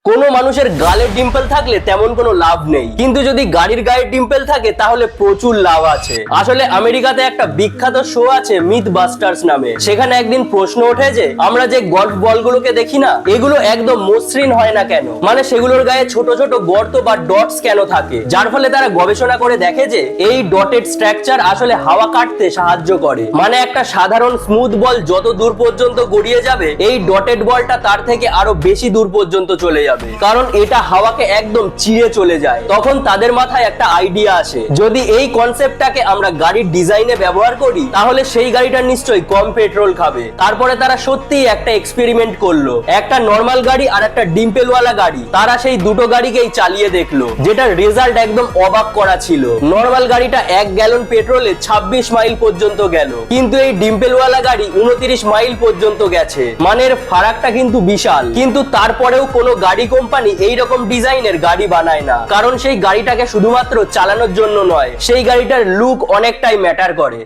কোনো মানুষের গালে ডিম্পল থাকলে তেমন কোনো লাভ নেই, কিন্তু যদি গাড়ির গায়ে ডিম্পল থাকে তাহলে প্রচুর লাভ আছে। আসলে আমেরিকাতে একটা বিখ্যাত শো আছে মিথ বাস্টার্স নামে। সেখানে একদিন প্রশ্ন ওঠে যে আমরা যে গল্ফ বলগুলোকে দেখি না, এগুলো একদম মসৃণ হয় না কেন, মানে সেগুলোর গায়ে ছোট ছোট গর্ত বা ডটস কেন থাকে। যার ফলে তারা গবেষণা করে দেখে যে এই ডটেড স্ট্রাকচার আসলে হাওয়া কাটতে সাহায্য করে। মানে একটা সাধারণ স্মুথ বল যত দূর পর্যন্ত গড়িয়ে যাবে, এই ডটেড বলটা তার থেকে আরো বেশি দূর পর্যন্ত চলে যাবে, কারণ এটা হাওয়াকে একদম চিরে চলে যায়। তখন তাদের মাথায় একটা আইডিয়া আসে, যদি এই কনসেপ্টটাকে আমরা গাড়ির ডিজাইনে ব্যবহার করি তাহলে সেই গাড়িটা নিশ্চয়ই কম পেট্রোল খাবে। তারপরে তারা সত্যিই একটা এক্সপেরিমেন্ট করলো, একটা নর্মাল গাড়ি আর একটা ডিম্পেলওয়ালা গাড়ি, তারা সেই দুটো গাড়িকেই চালিয়ে দেখলো, যেটার রেজাল্ট একদম অবাক করা ছিল। নর্মাল গাড়িটা 1 গ্যালন পেট্রোলে 26 মাইল পর্যন্ত গেল, কিন্তু এই ডিম্পেলওয়ালা গাড়ি 29 মাইল পর্যন্ত গেছে। মানে এর ফারাকটা কিন্তু বিশাল। কিন্তু তারপরেও কোনো গাড়ি কোম্পানি এইরকম ডিজাইনের গাড়ি বানায় না, কারণ সেই গাড়িটাকে শুধুমাত্র চালানোর জন্য নয়, সেই গাড়িটার লুক অনেকটাই ম্যাটার করে।